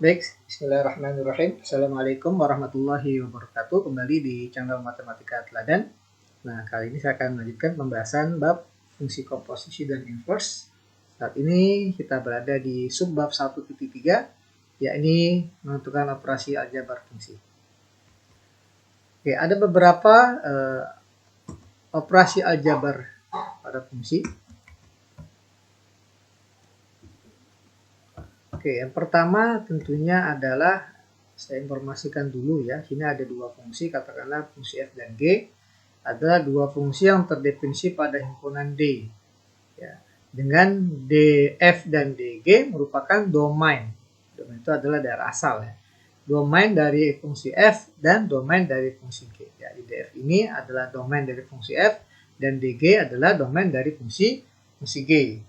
Baik, bismillahirrahmanirrahim. Assalamualaikum warahmatullahi wabarakatuh. Kembali di channel Matematika Teladan. Nah, kali ini saya akan melanjutkan pembahasan bab fungsi komposisi dan inverse. Saat ini kita berada di subbab 1.3, yakni menentukan operasi aljabar fungsi. Oke, ada beberapa operasi aljabar pada fungsi. Oke, yang pertama tentunya adalah saya informasikan dulu ya. Sini ada dua fungsi, katakanlah fungsi f dan g adalah dua fungsi yang terdefinisi pada himpunan D. Ya, dengan df dan dg merupakan domain. Domain itu adalah daerah asal ya. Domain dari fungsi f dan domain dari fungsi g. Ya, df ini adalah domain dari fungsi f dan dg adalah domain dari fungsi g.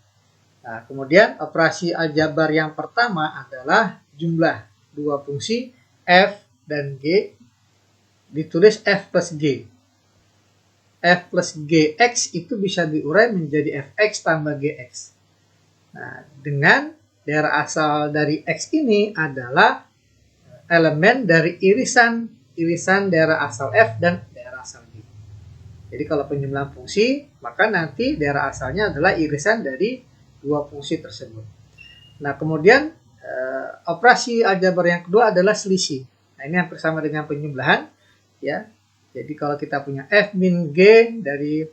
Nah, kemudian operasi aljabar yang pertama adalah jumlah dua fungsi f dan g ditulis f plus g. F plus gx itu bisa diurai menjadi fx tambah gx. Nah, dengan daerah asal dari x ini adalah elemen dari irisan daerah asal f dan daerah asal g. Jadi kalau penjumlahan fungsi, maka nanti daerah asalnya adalah irisan dari dua fungsi tersebut. Nah, kemudian operasi aljabar yang kedua adalah selisih. Nah, ini hampir sama dengan penjumlahan ya. Jadi kalau kita punya f min g dari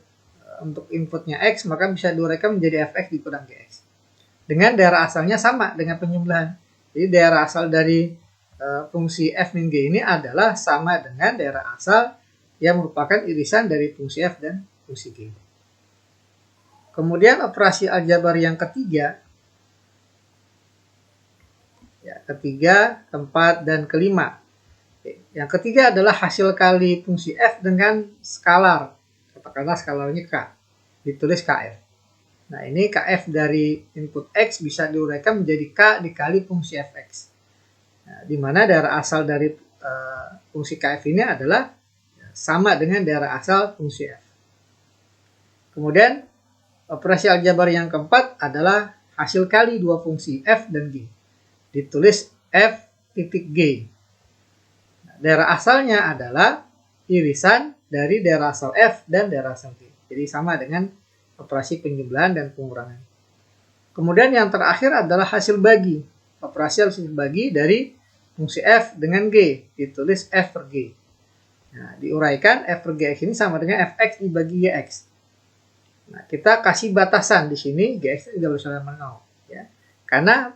untuk inputnya x, maka bisa diuraikan menjadi fx dikurang gx. Dengan daerah asalnya sama dengan penjumlahan. Jadi daerah asal dari fungsi f min g ini adalah sama dengan daerah asal yang merupakan irisan dari fungsi f dan fungsi g. Kemudian operasi aljabar yang ketiga, ya, ketiga, keempat, dan kelima. Yang ketiga adalah hasil kali fungsi f dengan skalar, katakanlah skalarnya k, ditulis kf. Nah, ini kf dari input x bisa diuraikan menjadi k dikali fungsi fx. Nah, di mana daerah asal dari fungsi kf ini adalah sama dengan daerah asal fungsi f. Kemudian operasi aljabar yang keempat adalah hasil kali dua fungsi f dan g. Ditulis f titik g. Daerah asalnya adalah irisan dari daerah asal f dan daerah asal g. Jadi sama dengan operasi penjumlahan dan pengurangan. Kemudian yang terakhir adalah hasil bagi. Operasi hasil bagi dari fungsi f dengan g. Ditulis f per g. Nah, diuraikan f per gx ini sama dengan fx dibagi gx. Nah, kita kasih batasan di sini gx tidak boleh sama dengan 0 ya. Karena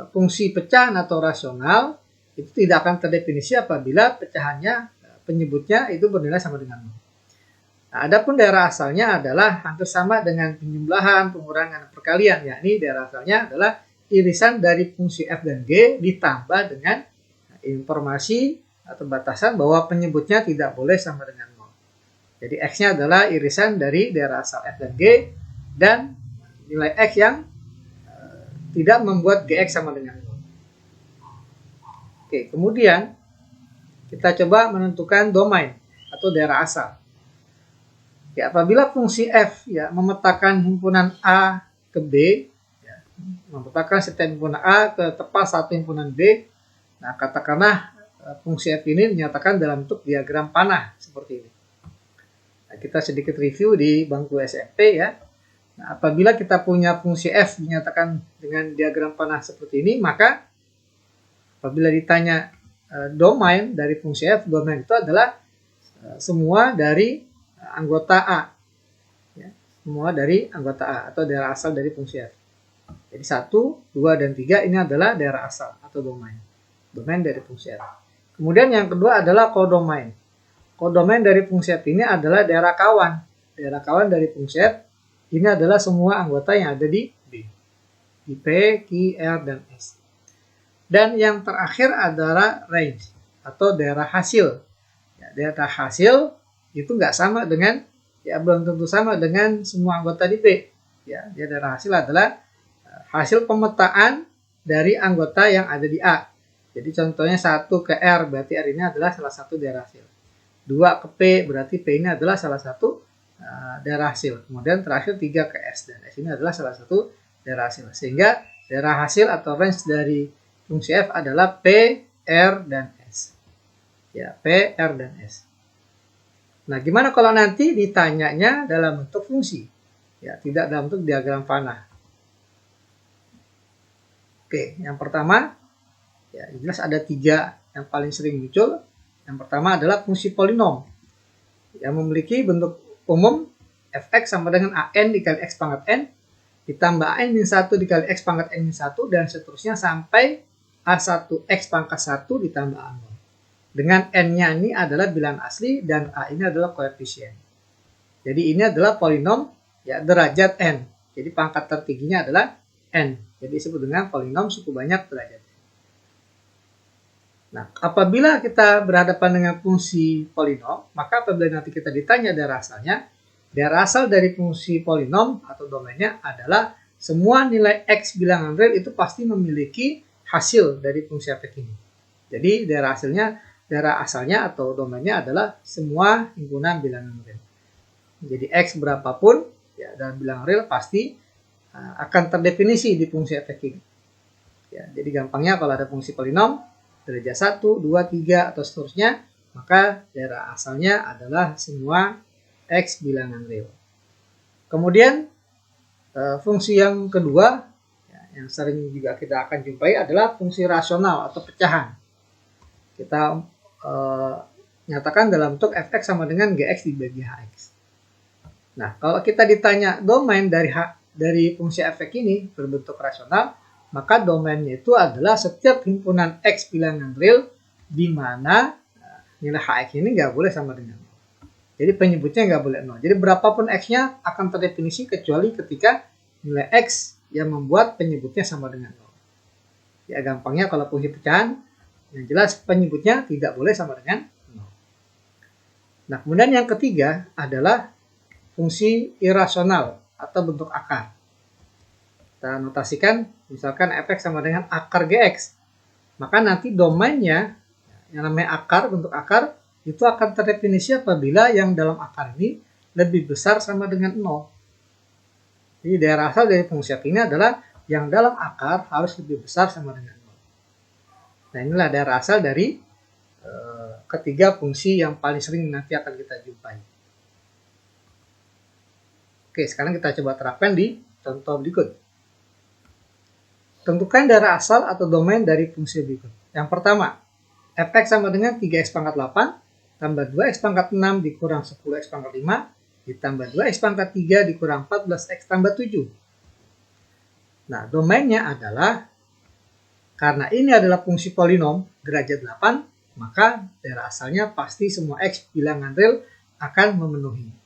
fungsi pecahan atau rasional itu tidak akan terdefinisi apabila pecahannya penyebutnya itu bernilai sama dengan 0. Nah, adapun daerah asalnya adalah hampir sama dengan penjumlahan, pengurangan, perkalian, yakni daerah asalnya adalah irisan dari fungsi f dan g ditambah dengan informasi atau batasan bahwa penyebutnya tidak boleh sama dengan 0. Jadi x-nya adalah irisan dari daerah asal f dan g dan nilai x yang tidak membuat gx sama dengan 0. Oke, kemudian kita coba menentukan domain atau daerah asal. Ya, apabila fungsi f ya memetakan himpunan A ke B, ya, memetakan setiap himpunan A ke tepas satu himpunan B, nah katakanlah fungsi f ini dinyatakan dalam bentuk diagram panah seperti ini. Nah, kita sedikit review di bangku SMP ya. Nah, apabila kita punya fungsi f dinyatakan dengan diagram panah seperti ini, maka apabila ditanya domain dari fungsi f, domain itu adalah semua dari anggota A. Ya, semua dari anggota A atau daerah asal dari fungsi f. Jadi 1, 2, dan 3 ini adalah daerah asal atau domain. Domain dari fungsi f. Kemudian yang kedua adalah kodomain. Kodomain dari fungsi f ini adalah daerah kawan. Daerah kawan dari fungsi f ini adalah semua anggota yang ada di B. Di P, Q, R, dan S. Dan yang terakhir adalah range atau daerah hasil. Ya, daerah hasil itu nggak sama dengan, ya belum tentu sama dengan semua anggota di B. Ya, daerah hasil adalah hasil pemetaan dari anggota yang ada di A. Jadi contohnya 1 ke R, berarti R ini adalah salah satu daerah hasil. 2 ke P, berarti P ini adalah salah satu daerah hasil. Kemudian terakhir 3 ke S, dan S ini adalah salah satu daerah hasil. Sehingga daerah hasil atau range dari fungsi f adalah P, R, dan S. Ya, P, R, dan S. Nah, gimana kalau nanti ditanyanya dalam bentuk fungsi? Ya, tidak dalam bentuk diagram panah. Oke, yang pertama, ya jelas ada 3 yang paling sering muncul. Yang pertama adalah fungsi polinom yang memiliki bentuk umum fx sama dengan an dikali x pangkat n ditambah an min 1 dikali x pangkat n min 1 dan seterusnya sampai a1x pangkat 1 ditambah a0. Dengan n-nya ini adalah bilangan asli dan a ini adalah koefisien. Jadi ini adalah polinom ya derajat n. Jadi pangkat tertingginya adalah n. Jadi disebut dengan polinom suku banyak derajat. Nah, apabila kita berhadapan dengan fungsi polinom, maka apabila nanti kita ditanya dari asalnya, dari asal dari fungsi polinom atau domainnya adalah semua nilai x bilangan real itu pasti memiliki hasil dari fungsi f ini. Jadi dari asalnya atau domainnya adalah semua himpunan bilangan real. Jadi x berapapun ya dalam bilangan real pasti akan terdefinisi di fungsi f ini. Ya, jadi gampangnya kalau ada fungsi polinom derajat 1, 2, 3 atau seterusnya, maka daerah asalnya adalah semua x bilangan real. Kemudian fungsi yang kedua ya, yang sering juga kita akan jumpai adalah fungsi rasional atau pecahan. Kita nyatakan dalam bentuk fx sama dengan gx dibagi hx. Nah, kalau kita ditanya domain dari fungsi fx ini berbentuk rasional, maka domainnya itu adalah setiap himpunan x bilangan real di mana nilai hx ini nggak boleh sama dengan 0. Jadi penyebutnya nggak boleh 0. Jadi berapapun x-nya akan terdefinisi kecuali ketika nilai x yang membuat penyebutnya sama dengan 0. Ya gampangnya kalau fungsi pecahan, yang jelas penyebutnya tidak boleh sama dengan 0. Nah, kemudian yang ketiga adalah fungsi irasional atau bentuk akar. Kita notasikan misalkan fx sama dengan akar gx. Maka nanti domainnya yang namanya akar, bentuk akar itu akan terdefinisi apabila yang dalam akar ini lebih besar sama dengan 0. Jadi daerah asal dari fungsi f ini adalah yang dalam akar harus lebih besar sama dengan 0. Nah, inilah daerah asal dari ketiga fungsi yang paling sering nanti akan kita jumpai. Oke, sekarang kita coba terapkan di contoh berikut. Tentukan daerah asal atau domain dari fungsi berikut. Yang pertama, fx sama dengan 3x pangkat 8 tambah 2x pangkat 6 dikurang 10x pangkat 5 ditambah 2x pangkat 3 dikurang 14x tambah 7. Nah, domainnya adalah, karena ini adalah fungsi polinom derajat 8, maka daerah asalnya pasti semua x bilangan real akan memenuhi.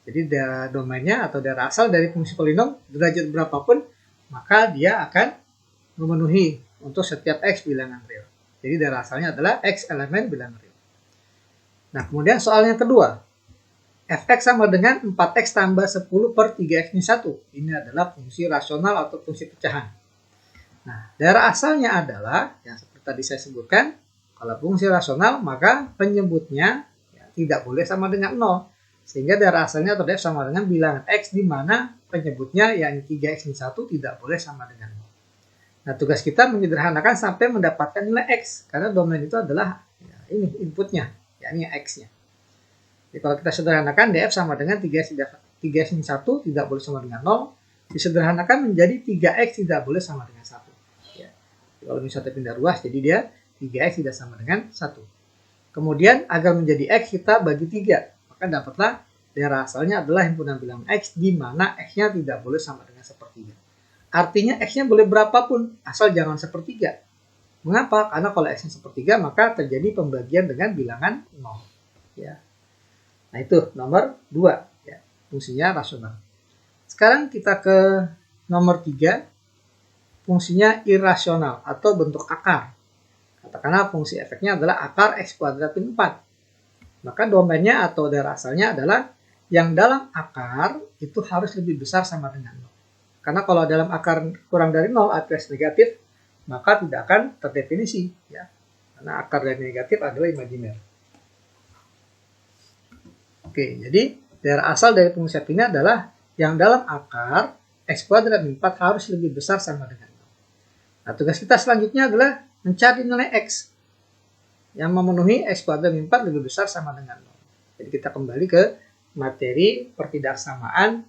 Jadi domainnya atau daerah asal dari fungsi polinom derajat berapapun, maka dia akan memenuhi untuk setiap x bilangan real. Jadi daerah asalnya adalah x elemen bilangan real. Nah, kemudian soal yang kedua. Fx sama dengan 4x tambah 10 per 3x min 1. Ini adalah fungsi rasional atau fungsi pecahan. Nah, daerah asalnya adalah, yang seperti tadi saya sebutkan, kalau fungsi rasional maka penyebutnya ya, tidak boleh sama dengan 0. Sehingga daerah asalnya atau df sama dengan bilangan x di mana penyebutnya yakni 3x min 1 tidak boleh sama dengan 0. Nah, tugas kita menyederhanakan sampai mendapatkan nilai x karena domain itu adalah ya, ini inputnya, yakni x-nya. Jadi kalau kita sederhanakan df sama dengan 3x min 1 tidak boleh sama dengan 0, disederhanakan menjadi 3x tidak boleh sama dengan 1. Ya. Kalau misalnya pindah ruas jadi dia 3x tidak sama dengan 1. Kemudian agar menjadi x kita bagi 3. Maka dapatlah daerah asalnya adalah himpunan bilangan x di mana x-nya tidak boleh sama dengan sepertiga. Artinya x-nya boleh berapapun asal jangan sepertiga. Mengapa? Karena kalau x-nya sepertiga maka terjadi pembagian dengan bilangan 0. Ya. Nah, itu nomor 2 ya, fungsinya rasional. Sekarang kita ke nomor 3, fungsinya irasional atau bentuk akar. Katakanlah fungsi efeknya adalah akar x kuadrat min 4. Maka domainnya atau daerah asalnya adalah yang dalam akar itu harus lebih besar sama dengan 0. Karena kalau dalam akar kurang dari 0 alias negatif, maka tidak akan terdefinisi. Ya. Karena akar dari negatif adalah imajiner. Oke, jadi daerah asal dari fungsi f ini adalah yang dalam akar x kuadrat min 4 harus lebih besar sama dengan 0. Nah, tugas kita selanjutnya adalah mencari nilai X yang memenuhi X kuadrat min 4 lebih besar sama dengan 0. Jadi kita kembali ke materi pertidaksamaan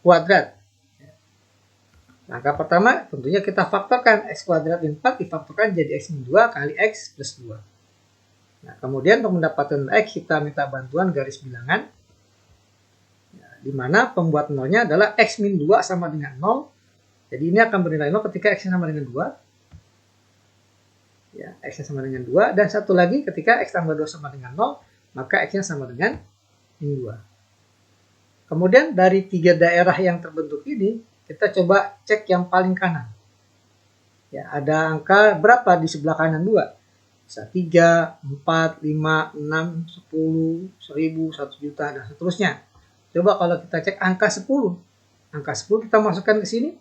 kuadrat. Langkah pertama tentunya kita faktorkan X kuadrat min 4 difaktorkan jadi X min 2 kali X plus 2. Nah, kemudian untuk mendapatkan X kita minta bantuan garis bilangan, di mana pembuat nolnya adalah X min 2 sama dengan 0. Jadi ini akan bernilai 0 ketika X sama dengan 2. Ya, X sama dengan 2. Dan satu lagi ketika X tambah 2 sama dengan 0, maka X-nya sama dengan min 2. Kemudian dari 3 daerah yang terbentuk ini, kita coba cek yang paling kanan. Ya, ada angka berapa di sebelah kanan 2? Bisa 3, 4, 5, 6, 10, 1000, 1 juta, dan seterusnya. Coba kalau kita cek angka 10. Angka 10 kita masukkan ke sini.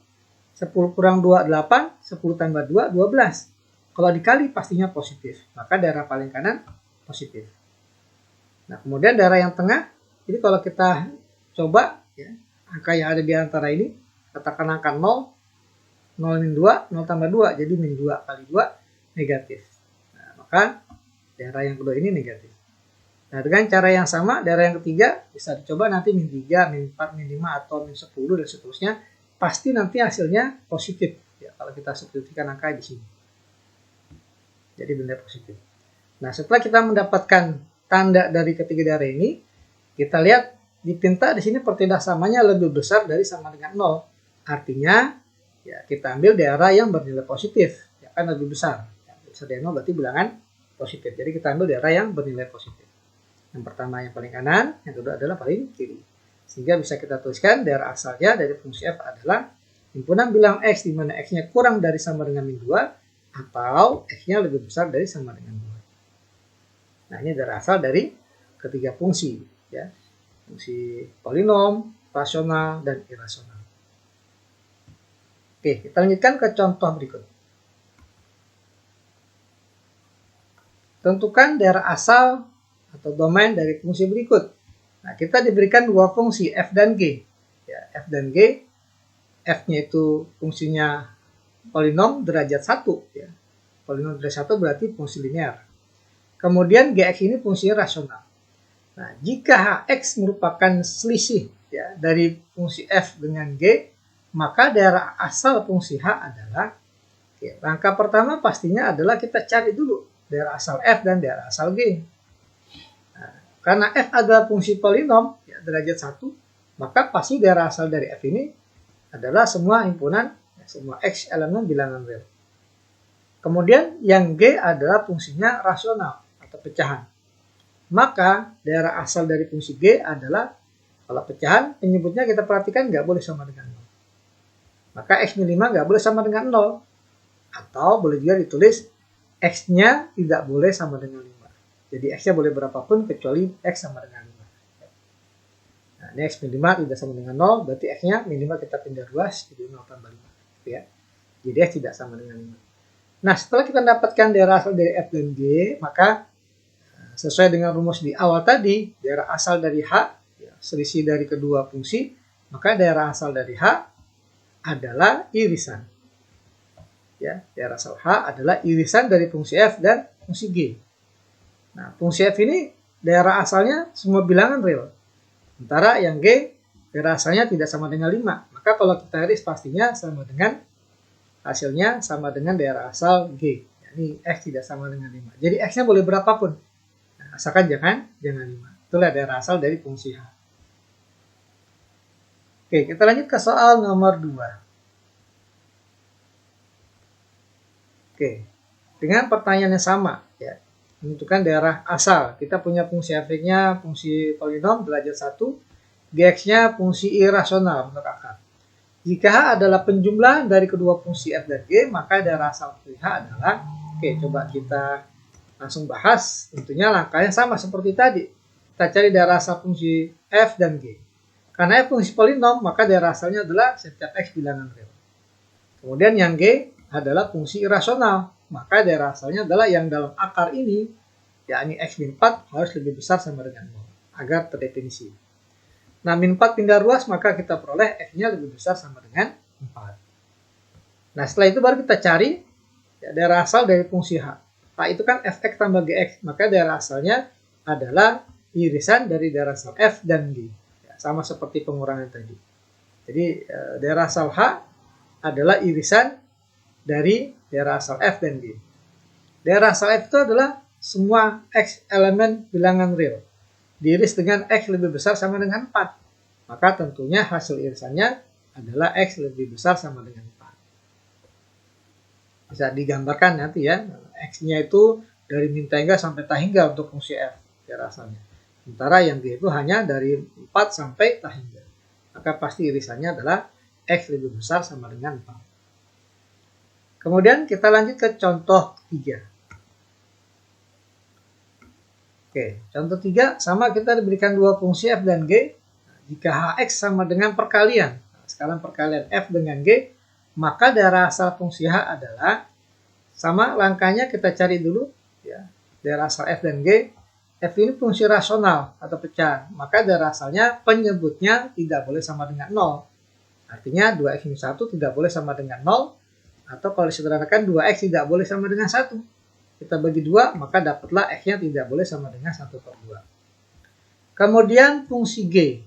10 kurang 2, 8. 10 tambah 2, 12. Kalau dikali pastinya positif. Maka daerah paling kanan positif. Nah, kemudian daerah yang tengah. Jadi kalau kita coba ya, angka yang ada di antara ini, katakan angka 0, 0 min 2, 0 tambah 2, jadi min 2 kali 2 negatif. Nah, maka daerah yang kedua ini negatif. Nah, dengan cara yang sama, daerah yang ketiga bisa dicoba nanti min 3, min 4, min 5, atau min 10, dan seterusnya. Pasti nanti hasilnya positif, ya, kalau kita substitusikan angka di sini. Jadi benda positif. Nah, setelah kita mendapatkan tanda dari ketiga daerah ini, kita lihat di tinta di sini pertidaksamanya lebih besar dari sama dengan 0. Artinya, ya kita ambil daerah yang bernilai positif, ya kan lebih besar. Ya, besar dari 0 berarti bilangan positif. Jadi kita ambil daerah yang bernilai positif. Yang pertama yang paling kanan, yang kedua adalah paling kiri. Sehingga bisa kita tuliskan daerah asalnya dari fungsi f adalah himpunan bilang x di mana x-nya kurang dari sama dengan min 2 atau x-nya lebih besar dari sama dengan 2. Nah, ini daerah asal dari ketiga fungsi, ya. Fungsi polinom, rasional, dan irasional. Oke, kita lanjutkan ke contoh berikut. Tentukan daerah asal atau domain dari fungsi berikut. Nah, kita diberikan dua fungsi f dan g. Ya, f dan g, f-nya itu fungsinya polinom derajat 1. Ya. Polinom derajat 1 berarti fungsi linear. Kemudian gx ini fungsi rasional. Nah, jika hx merupakan selisih ya, dari fungsi f dengan g, maka daerah asal fungsi h adalah, ya, langkah pertama pastinya adalah kita cari dulu daerah asal f dan daerah asal g. Nah, karena f adalah fungsi polinom ya, derajat 1, maka pasti daerah asal dari f ini adalah semua himpunan, ya, semua x elemen bilangan real. Kemudian yang g adalah fungsinya rasional atau pecahan. Maka daerah asal dari fungsi g adalah, kalau pecahan penyebutnya kita perhatikan nggak boleh sama dengan 0. Maka x min 5 nggak boleh sama dengan 0. Atau boleh juga ditulis x-nya tidak boleh sama dengan 5. Jadi x-nya boleh berapapun kecuali x sama dengan 5. Nah, ini x min 5 tidak sama dengan 0, berarti x-nya min 5 kita pindah ruas jadi 0 tambah 5. Ya. Jadi x tidak sama dengan 5. Nah, setelah kita mendapatkan daerah asal dari f dan g, maka sesuai dengan rumus di awal tadi, daerah asal dari h, ya, selisih dari kedua fungsi, maka daerah asal dari h adalah irisan. Ya, daerah asal H adalah irisan dari fungsi f dan fungsi g. Nah, fungsi f ini daerah asalnya semua bilangan real. Sementara yang g daerah asalnya tidak sama dengan 5. Maka kalau kita iris pastinya sama dengan hasilnya sama dengan daerah asal g. Ini x tidak sama dengan 5. Jadi x-nya boleh berapapun. Nah, asalkan jangan 5. Itulah daerah asal dari fungsi H. Oke, kita lanjut ke soal nomor 2. Oke, dengan pertanyaan yang sama, ya, menentukan daerah asal. Kita punya fungsi f-nya fungsi polinom derajat 1, gx-nya fungsi irasional menurut akar. Jika h adalah penjumlahan dari kedua fungsi f dan g, maka daerah asal fungsi h adalah, oke, coba kita langsung bahas. Tentunya langkahnya sama seperti tadi. Kita cari daerah asal fungsi f dan g. Karena f fungsi polinom, maka daerah asalnya adalah setiap x bilangan real. Kemudian yang g adalah fungsi irasional, maka daerah asalnya adalah yang dalam akar ini, yakni x min 4 harus lebih besar sama dengan 0, agar terdefinisi. Nah, min 4 pindah ruas, maka kita peroleh f-nya lebih besar sama dengan 4. Nah, setelah itu baru kita cari ya, daerah asal dari fungsi H. H itu kan fx tambah gx, maka daerah asalnya adalah irisan dari daerah asal f dan g. Ya, sama seperti pengurangan tadi. Jadi daerah asal H adalah irisan dari daerah asal f dan g. Daerah asal f itu adalah semua x elemen bilangan real diiris dengan x lebih besar sama dengan 4. Maka tentunya hasil irisannya adalah x lebih besar sama dengan 4. Bisa digambarkan nanti ya, x-nya itu dari min hingga sampai ta hingga untuk fungsi f daerah asalnya. Sementara yang g itu hanya dari 4 sampai ta hingga. Maka pasti irisannya adalah x lebih besar sama dengan 4. Kemudian kita lanjut ke contoh 3. Oke, contoh 3 sama kita diberikan dua fungsi f dan g. Jika hx sama dengan perkalian, sekarang perkalian f dengan g, maka daerah asal fungsi h adalah sama langkahnya kita cari dulu ya, daerah asal f dan g. F ini fungsi rasional atau pecahan, maka daerah asalnya penyebutnya tidak boleh sama dengan 0. Artinya 2x-1 tidak boleh sama dengan 0, atau kalau disederhanakan 2x tidak boleh sama dengan 1. Kita bagi 2, maka dapatlah x-nya tidak boleh sama dengan 1/2. Kemudian fungsi g.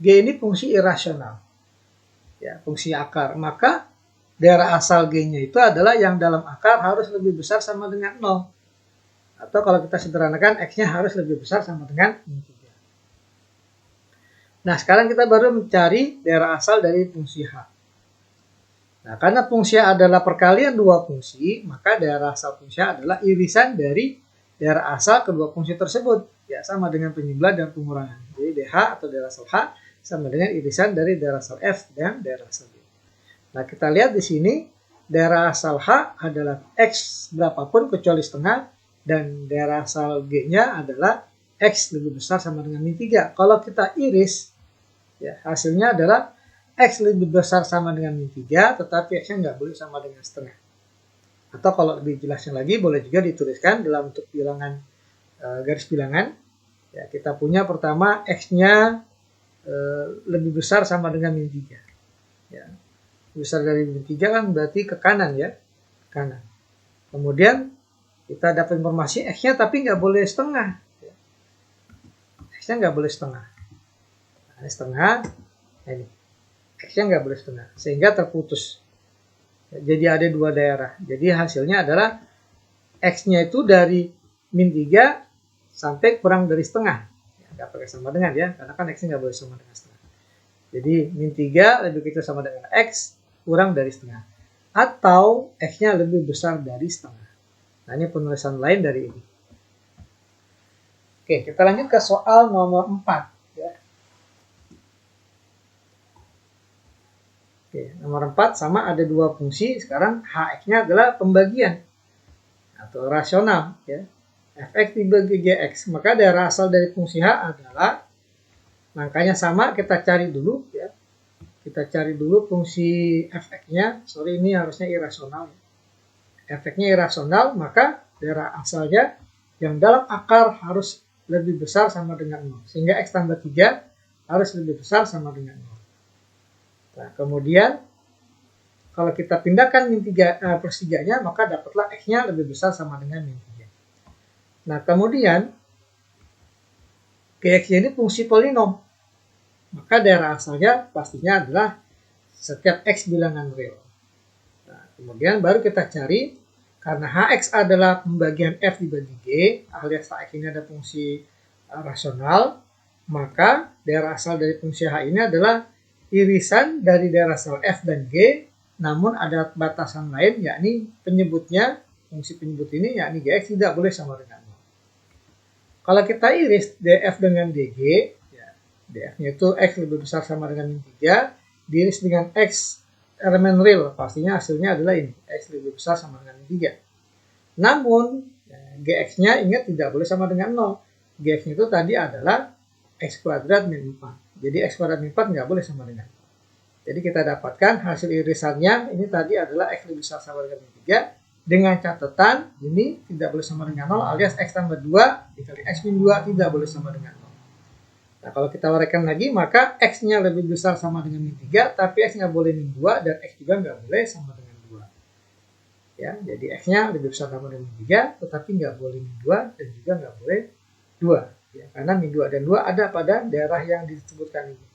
G ini fungsi irasional. Ya, fungsi akar. Maka daerah asal g-nya itu adalah yang dalam akar harus lebih besar sama dengan 0. Atau kalau kita sederhanakan, x-nya harus lebih besar sama dengan min 3. Nah, sekarang kita baru mencari daerah asal dari fungsi h. Nah, karena fungsi adalah perkalian dua fungsi, maka daerah asal fungsi adalah irisan dari daerah asal kedua fungsi tersebut. Ya, sama dengan penjumlah dan pengurangan. Jadi dh atau daerah asal h sama dengan irisan dari daerah asal f dan daerah asal g. Nah, kita lihat di sini daerah asal h adalah x berapapun kecuali setengah, dan daerah asal g-nya adalah x lebih besar sama dengan min 3. Kalau kita iris, ya, hasilnya adalah x lebih besar sama dengan min 3, tetapi x-nya nggak boleh sama dengan setengah. Atau kalau lebih jelasnya lagi, boleh juga dituliskan dalam bentuk bilangan, garis bilangan. Ya, kita punya pertama x-nya lebih besar sama dengan min 3. Ya, besar dari min 3 kan berarti ke kanan ya, kanan. Kemudian kita dapat informasi x-nya tapi nggak boleh setengah. Ya. X-nya nggak boleh setengah. Nah, ini setengah, ini. X-nya nggak boleh setengah, sehingga terputus. Jadi ada dua daerah. Jadi hasilnya adalah X-nya itu dari min 3 sampai kurang dari setengah. Ya, nggak pakai sama dengan ya, karena kan X-nya nggak boleh sama dengan setengah. Jadi min 3 lebih kecil sama dengan X kurang dari setengah. Atau X-nya lebih besar dari setengah. Nah, ini penulisan lain dari ini. Oke, kita lanjut ke soal nomor 4. Oke, nomor 4 sama ada dua fungsi. Sekarang hx-nya adalah pembagian atau rasional ya. Fx dibagi gx. Maka daerah asal dari fungsi h adalah, langkahnya sama, kita cari dulu ya. Kita cari dulu fungsi fx-nya. Sorry, ini harusnya irasional. Fx-nya irasional, maka daerah asalnya yang dalam akar harus lebih besar sama dengan 0. Sehingga x tambah 3 harus lebih besar sama dengan 0. Nah, kemudian kalau kita pindahkan min 3 plus 3-nya, maka dapatlah x-nya lebih besar sama dengan min 3. Nah, kemudian gx ini fungsi polinom. Maka daerah asalnya pastinya adalah setiap x bilangan real. Nah, kemudian baru kita cari, karena hx adalah pembagian f dibagi g, alias hx ini ada fungsi rasional, maka daerah asal dari fungsi h ini adalah irisan dari daerah asal f dan g, namun ada batasan lain, yakni penyebutnya, fungsi penyebut ini, yakni gx tidak boleh sama dengan 0. Kalau kita iris df dengan dg, ya, df-nya itu x lebih besar sama dengan min 3, diiris dengan x elemen real, pastinya hasilnya adalah ini, x lebih besar sama dengan min 3. Namun, ya, gx-nya ingat tidak boleh sama dengan 0. Gx-nya itu tadi adalah x kuadrat min 4. Jadi x kuadrat min 4 nggak boleh sama dengan 0. Jadi kita dapatkan hasil irisannya ini tadi adalah x lebih besar sama dengan min 3. Dengan catatan ini tidak boleh sama dengan 0, alias x tambah 2 dikali x min 2 tidak boleh sama dengan 0. Nah, kalau kita uraikan lagi, maka X-nya lebih besar sama dengan min 3, tapi X nggak boleh min 2, dan X juga nggak boleh sama dengan 2. Ya, jadi X-nya lebih besar sama dengan min 3, tetapi nggak boleh min 2, dan juga nggak boleh 2. Ya, karena min 2 dan 2 ada pada daerah yang disebutkan ini.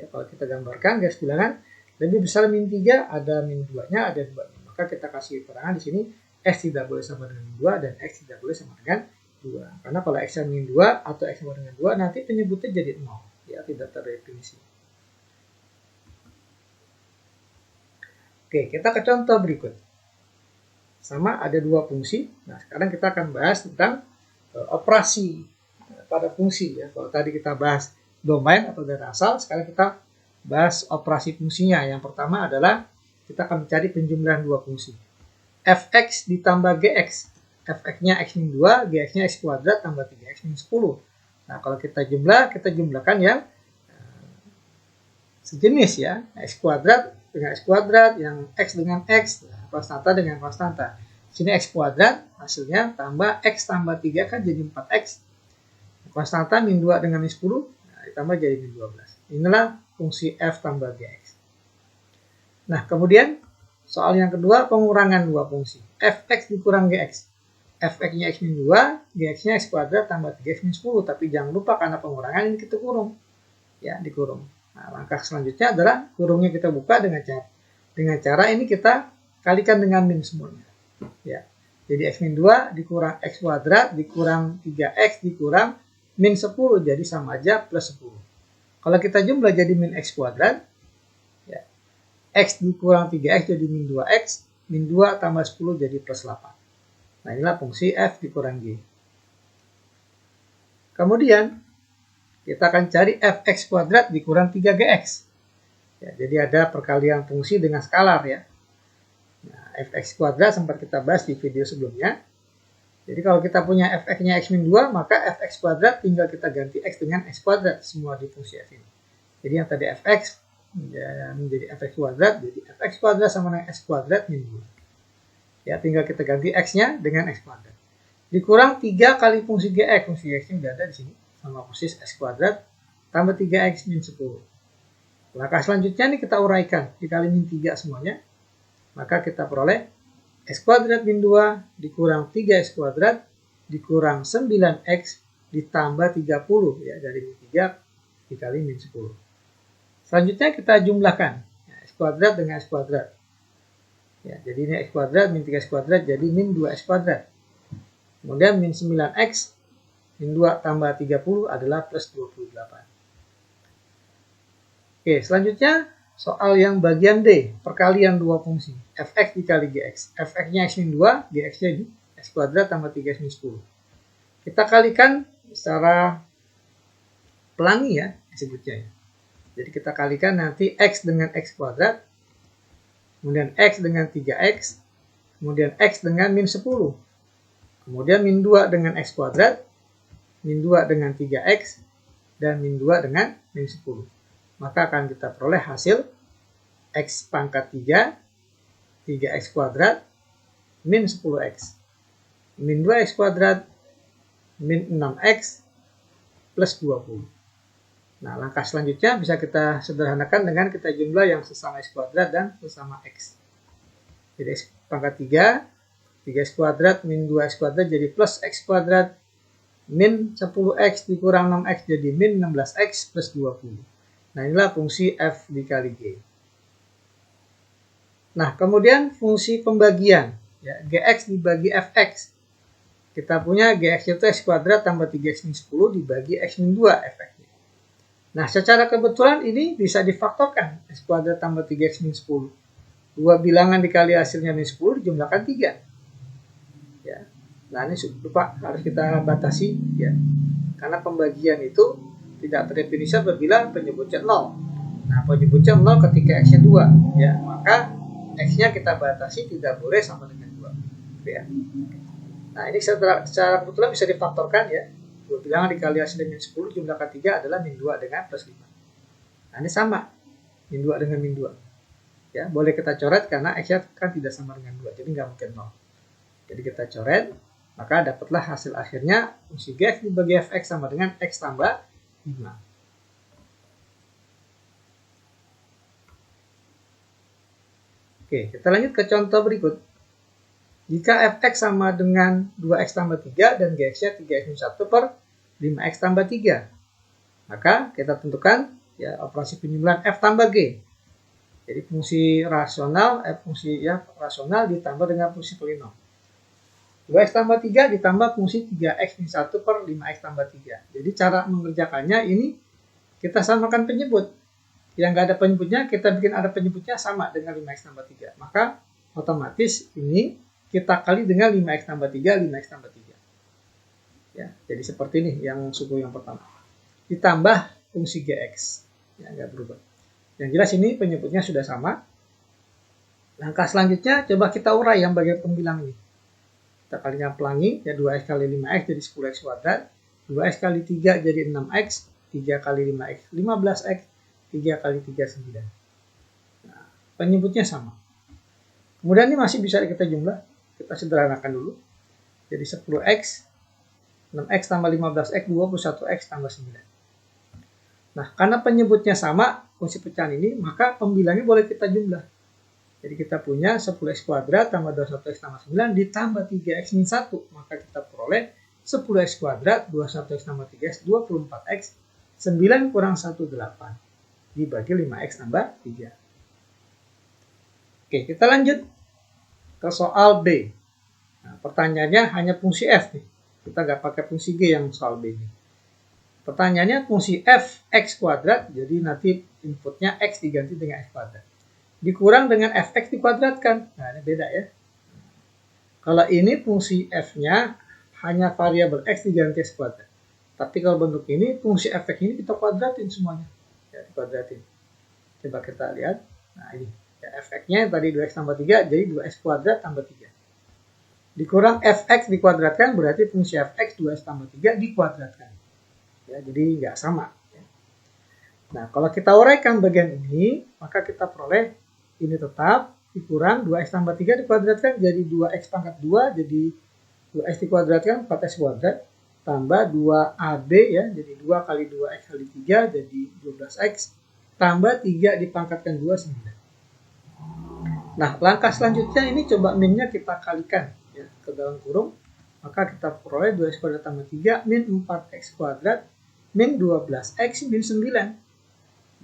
Ya, kalau kita gambarkan garis bilangan, lebih besar min 3, ada min 2-nya, ada 2-nya. Maka kita kasih keterangan di sini, X tidak boleh sama dengan 2, dan X tidak boleh sama dengan 2. Karena kalau X min 2 atau X sama dengan 2 nanti penyebutnya jadi 0, ya, tidak terdefinisi. Oke, kita ke contoh berikut. Sama ada dua fungsi. Nah, sekarang kita akan bahas tentang operasi pada fungsi, ya. Kalau tadi kita bahas domain atau daerah asal, sekarang kita bahas operasi fungsinya. Yang pertama adalah kita akan mencari penjumlahan dua fungsi. Fx ditambah Gx. Fx-nya x min 2, Gx-nya x kuadrat tambah 3x min 10. Nah, kalau kita jumlahkan yang sejenis, ya. X kuadrat dengan x kuadrat, yang x dengan x, konstanta dengan konstanta. Sini x kuadrat, hasilnya tambah x tambah 3 kan jadi 4x. Konstanta min 2 dengan min 10, nah, ditambah jadi min 12. Inilah fungsi f tambah Gx. Nah, kemudian soal yang kedua, pengurangan dua fungsi. Fx dikurang Gx. Fx-nya x min 2, Gx-nya x kuadrat tambah 3x min 10. Tapi jangan lupa karena pengurangan ini kita kurung. Ya, dikurung. Nah, langkah selanjutnya adalah kurungnya kita buka dengan cara ini kita kalikan dengan min semuanya. Ya. Jadi x min 2 dikurang x kuadrat dikurang 3x dikurang min 10 jadi sama aja plus 10. Kalau kita jumlah jadi min x kuadrat, ya, x dikurang 3x jadi min 2x, min 2 tambah 10 jadi plus 8. Nah, inilah fungsi f dikurang g. Kemudian, kita akan cari fx kuadrat dikurang 3gx. Ya, jadi ada perkalian fungsi dengan skalar, ya. Nah, fx kuadrat sempat kita bahas di video sebelumnya. Jadi kalau kita punya fx-nya x min 2, maka fx kuadrat tinggal kita ganti x dengan x kuadrat semua di fungsi f ini. Jadi yang tadi fx menjadi fx kuadrat, jadi fx kuadrat sama dengan x kuadrat min 2. Ya, tinggal kita ganti x-nya dengan x kuadrat. Dikurang 3 kali fungsi gx. Fungsi gx-nya sudah ada di sini. Sama persis x kuadrat tambah 3x min 10. Langkah selanjutnya ini kita uraikan. Dikali min 3 semuanya. Maka kita peroleh x kuadrat min 2 dikurang 3x kuadrat dikurang 9x ditambah 30. Ya, dari min 3 dikali min 10. Selanjutnya kita jumlahkan. Ya, x kuadrat dengan x kuadrat. Ya, jadi ini x kuadrat min 3x kuadrat jadi min 2x kuadrat. Kemudian min 9x min 2 tambah 30 adalah plus 28. Oke, selanjutnya soal yang bagian D, perkalian dua fungsi. Fx dikali gx. Fx-nya x min 2, gx-nya x kuadrat tambah 3x min 10. Kita kalikan secara pelangi, ya, disebutnya. Jadi kita kalikan nanti x dengan x kuadrat, kemudian x dengan 3x, kemudian x dengan min 10. Kemudian min 2 dengan x kuadrat, min 2 dengan 3x, dan min 2 dengan min 10. Maka akan kita peroleh hasil x pangkat 3, 3x kuadrat, min 10x. Min 2x kuadrat, min 6x, plus 20. Nah, langkah selanjutnya bisa kita sederhanakan dengan kita jumlah yang sesama x kuadrat dan sesama x. Jadi x pangkat 3, 3x kuadrat min 2x kuadrat jadi plus x kuadrat, min 10x dikurang 6x jadi min 16x plus 20. Nah, inilah fungsi f dikali g. Nah, kemudian fungsi pembagian, ya, gx dibagi fx. Kita punya gx itu x kuadrat tambah 3x min 10 dibagi x min 2 fx. Nah, secara kebetulan ini bisa difaktorkan. X kuadrat tambah 3x min 10. Dua bilangan dikali hasilnya min 10 dijumlahkan 3. Ya. Nah, ini lupa harus kita batasi, ya. Karena pembagian itu tidak terdefinisi apabila penyebutnya 0. Nah, penyebutnya 0 ketika x-nya 2. Ya. Maka x-nya kita batasi tidak boleh sama dengan 2. Ya. Nah, ini secara kebetulan bisa difaktorkan, ya. Dua bilangan dikali hasil min 10 jumlahkan 3 adalah min 2 dengan plus 5. Nah, ini sama. Min 2 dengan min 2. Ya, boleh kita coret karena x kan tidak sama dengan 2. Jadi nggak mungkin 0. Jadi kita coret. Maka dapatlah hasil akhirnya fungsi gx dibagi fx sama dengan x tambah 5. Oke, kita lanjut ke contoh berikut. Jika fx sama dengan 2x tambah 3 dan gx-nya 3x-1 per 5x tambah 3, maka kita tentukan ya operasi penjumlahan f tambah g. Jadi fungsi rasional, fungsi ya rasional ditambah dengan fungsi polinom. 2x tambah 3 ditambah fungsi 3x-1 per 5x tambah 3. Jadi cara mengerjakannya ini kita samakan penyebut. Yang nggak ada penyebutnya, kita bikin ada penyebutnya sama dengan 5x tambah 3. Maka otomatis ini kita kali dengan 5x tambah 3, 5x tambah 3. Ya, jadi seperti ini yang suku yang pertama. Ditambah fungsi gx. Ya, nggak berubah. Yang jelas ini penyebutnya sudah sama. Langkah selanjutnya coba kita urai yang bagian pembilang ini. Kita kalikan pelangi, ya 2x kali 5x jadi 10x kuadrat. 2x kali 3 jadi 6x. 3 kali 5x 15x. 3 kali 3 9. Nah, penyebutnya sama. Kemudian ini masih bisa kita jumlah. Kita sederhanakan dulu. Jadi 10x. 6x tambah 15x 21x tambah 9. Nah, karena penyebutnya sama, fungsi pecahan ini, maka pembilangnya boleh kita jumlah. Jadi kita punya 10x kuadrat tambah 21x tambah 9 ditambah 3x min 1. Maka kita peroleh 10x kuadrat, 21x tambah 3x, 24x, 9 kurang 1, 8. Dibagi 5x tambah 3. Oke, kita lanjut ke soal B. Nah, pertanyaannya hanya fungsi f nih. Kita nggak pakai fungsi g yang soal B ini. Pertanyaannya fungsi f x kuadrat, jadi nanti inputnya x diganti dengan x kuadrat. Dikurang dengan fx dikuadratkan. Nah, ini beda ya. Kalau ini fungsi f-nya hanya variabel x diganti x kuadrat. Tapi kalau bentuk ini, fungsi fx ini kita kuadratin semuanya. Ya, dikuadratin. Coba kita lihat. Nah, ini. Ya, fx-nya tadi 2x tambah 3, jadi 2x kuadrat tambah 3. Dikurang fx dikuadratkan, berarti fungsi fx 2x tambah 3 dikuadratkan. Ya, jadi nggak sama. Nah, kalau kita uraikan bagian ini, maka kita peroleh ini tetap dikurang 2x tambah 3 dikuadratkan jadi 2x pangkat 2, jadi 2x dikuadratkan 4x kuadrat, tambah 2ab ya, jadi 2 kali 2x kali 3 jadi 12x, tambah 3 dipangkatkan 2, 9. Nah, langkah selanjutnya ini coba minnya kita kalikan ya, ke dalam kurung, maka kita peroleh 2x kuadrat tambah 3 min 4x kuadrat min 12x min 9.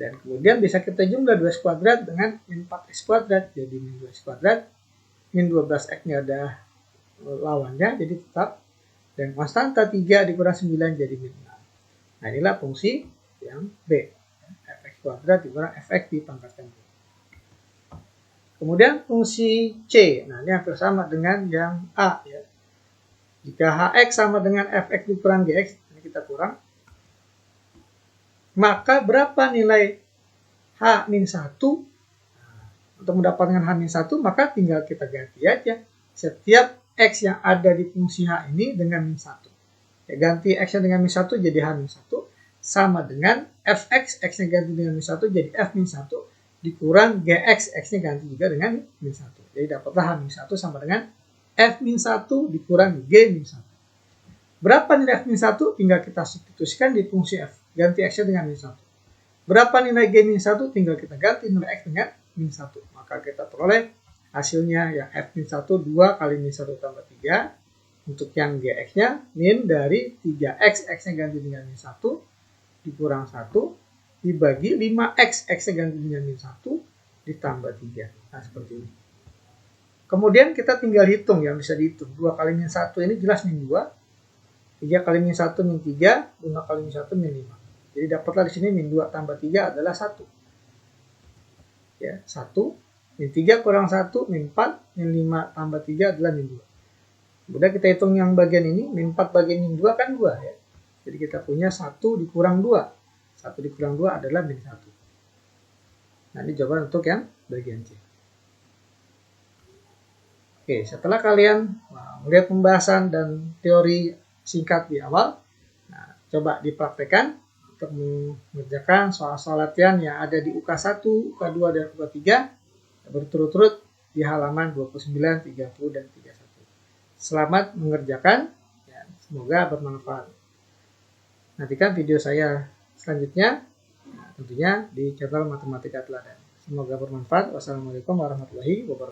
Dan kemudian bisa kita jumlah 2x kuadrat dengan min 4x kuadrat. Jadi min 2x kuadrat, min 12x-nya ada lawannya, jadi tetap. Dan konstanta 3 dikurang 9 jadi min 6. Nah, inilah fungsi yang B. Fx kuadrat dikurang fx dipangkatkan 2. Kemudian fungsi C. Nah, ini hampir sama dengan yang A. Ya. Jika hx sama dengan fx dikurang gx, ini kita kurang. Maka berapa nilai H-1? Untuk mendapatkan H-1, maka tinggal kita ganti aja setiap X yang ada di fungsi H ini dengan min 1. Ya, ganti X-nya dengan min 1 jadi H-1, sama dengan Fx, X-nya ganti dengan min 1 jadi F-1, dikurang Gx, X-nya ganti juga dengan min 1. Jadi dapatlah H-1 sama dengan F-1 dikurang G-1. Berapa nilai F-1? Tinggal kita substitusikan di fungsi F. Ganti X-nya dengan min 1. Berapa nilai G-1? Tinggal kita ganti nilai X dengan min 1. Maka kita peroleh hasilnya yang F-1 2 kali min 1 tambah 3. Untuk yang Gx-nya min dari 3X, X-nya ganti dengan min 1. Dikurang 1. Dibagi 5X, X-nya ganti dengan min 1. Ditambah 3. Nah, seperti ini. Kemudian kita tinggal hitung yang bisa dihitung. 2 kali min 1 ini jelas min 2. 3 kali min 1 min 3. 5 kali min 1 min 5. Jadi dapatlah di sini min 2 tambah 3 adalah 1. Ya, 1. Min 3 kurang 1, min 4. Min 5 tambah 3 adalah min 2. Kemudian kita hitung yang bagian ini. Min 4 bagi min 2 kan 2 ya. Jadi kita punya 1 dikurang 2. 1 dikurang 2 adalah min 1. Nah, ini jawaban untuk yang bagian C. Oke, setelah kalian melihat pembahasan dan teori singkat di awal, nah, coba dipraktekkan untuk mengerjakan soal-soal latihan yang ada di UK1, UK2, dan UK3 berturut-turut di halaman 29, 30, dan 31. Selamat mengerjakan, ya, semoga bermanfaat. Nantikan video saya selanjutnya, nah, tentunya di channel Matematika Teladan. Semoga bermanfaat. Wassalamualaikum warahmatullahi wabarakatuh.